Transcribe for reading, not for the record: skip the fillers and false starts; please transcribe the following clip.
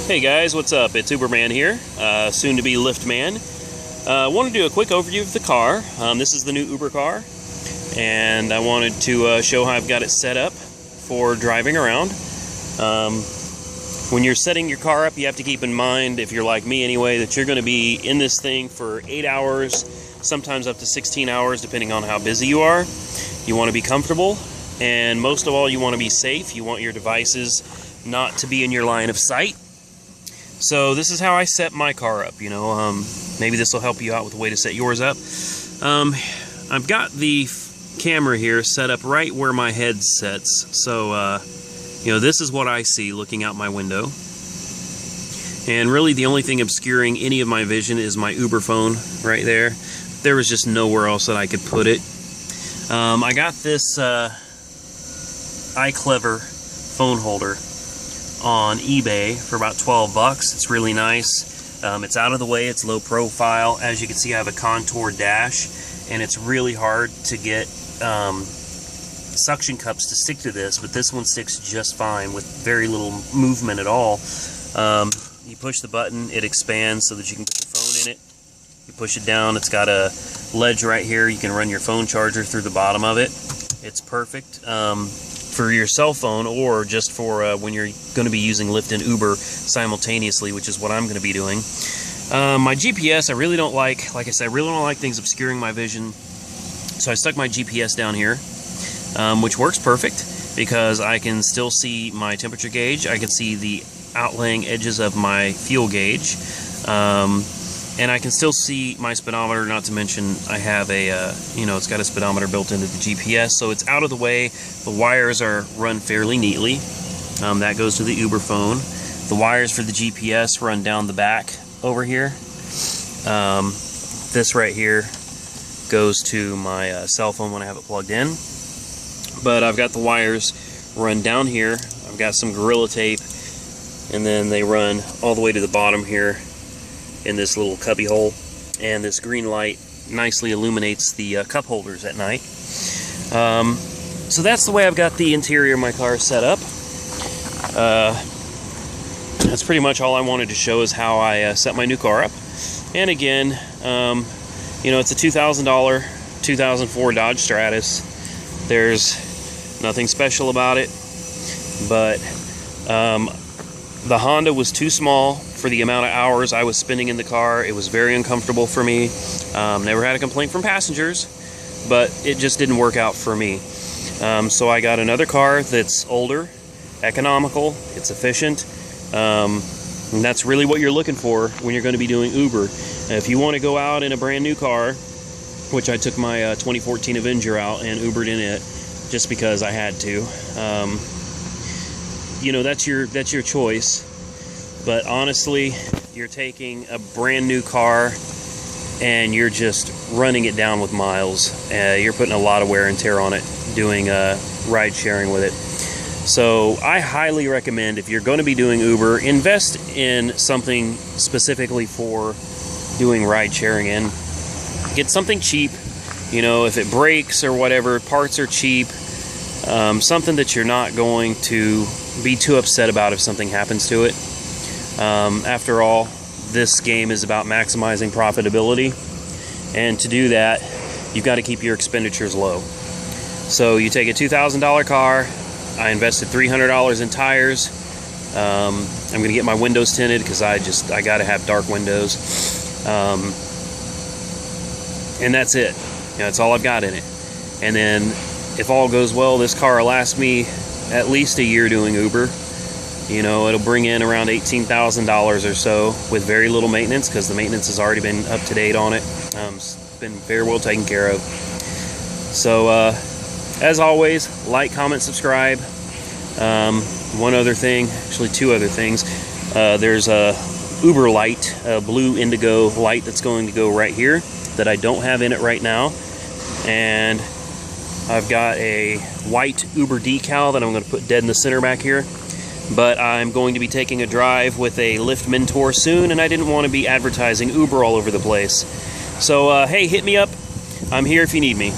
Hey guys, what's up? It's Uberman here, soon to be Liftman. I want to do a quick overview of the car. This is the new Uber car, and I wanted to show how I've got it set up for driving around. When you're setting your car up, you have to keep in mind, if you're like me anyway, that you're going to be in this thing for 8 hours, sometimes up to 16 hours, depending on how busy you are. You want to be comfortable, and most of all, you want to be safe. You want your devices not to be in your line of sight. So this is how I set my car up, maybe this will help you out with the way to set yours up. I've got the camera here set up right where my head sets, so this is what I see looking out my window. And really the only thing obscuring any of my vision is my Uber phone right there. There was just nowhere else that I could put it. I got this iClever phone holder on eBay for about 12 bucks. It's really nice. It's out of the way, it's low profile. As you can see, I have a contour dash, and it's really hard to get suction cups to stick to this, but this one sticks just fine with very little movement at all. You push the button, it expands so that you can put your phone in it. You push it down, it's got a ledge right here. You can run your phone charger through the bottom of it. It's perfect for your cell phone, or just for when you're going to be using Lyft and Uber simultaneously, which is what I'm going to be doing. My GPS, I really don't like I said, I really don't like things obscuring my vision, so I stuck my GPS down here, which works perfect because I can still see my temperature gauge. I can see the outlaying edges of my fuel gauge, and I can still see my speedometer, not to mention I have a, it's got a speedometer built into the GPS, so it's out of the way. The wires are run fairly neatly. That goes to the Uber phone. The wires for the GPS run down the back over here. This right here goes to my cell phone when I have it plugged in. But I've got the wires run down here. I've got some Gorilla Tape, and then they run all the way to the bottom here in this little cubby hole, and this green light nicely illuminates the cup holders at night. So that's the way I've got the interior of my car set up. That's pretty much all I wanted to show, is how I set my new car up. And again, it's a $2,000 2004 Dodge Stratus. There's nothing special about it, but the Honda was too small for the amount of hours I was spending in the car. It was very uncomfortable for me. Never had a complaint from passengers, but it just didn't work out for me. So I got another car that's older, economical, it's efficient, and that's really what you're looking for when you're going to be doing Uber. If you want to go out in a brand new car, which I took my 2014 Avenger out and Ubered in it just because I had to, that's your choice. But honestly, you're taking a brand new car and you're just running it down with miles. You're putting a lot of wear and tear on it doing ride sharing with it. So I highly recommend, if you're going to be doing Uber, invest in something specifically for doing ride sharing in. Get something cheap, if it breaks or whatever, parts are cheap. Something that you're not going to be too upset about if something happens to it. After all, this game is about maximizing profitability, and to do that, you've got to keep your expenditures low. So you take a $2,000 car. I invested $300 in tires. I'm going to get my windows tinted because I got to have dark windows, and that's it. That's all I've got in it. And then, if all goes well, this car will last me at least a year doing Uber. It'll bring in around $18,000 or so with very little maintenance, because the maintenance has already been up to date on it. It's been very well taken care of. So, as always, like, comment, subscribe. One other thing, actually two other things. There's a Uber light, a blue indigo light that's going to go right here that I don't have in it right now. And I've got a white Uber decal that I'm going to put dead in the center back here. But I'm going to be taking a drive with a Lyft Mentor soon, and I didn't want to be advertising Uber all over the place. So, hey, hit me up. I'm here if you need me.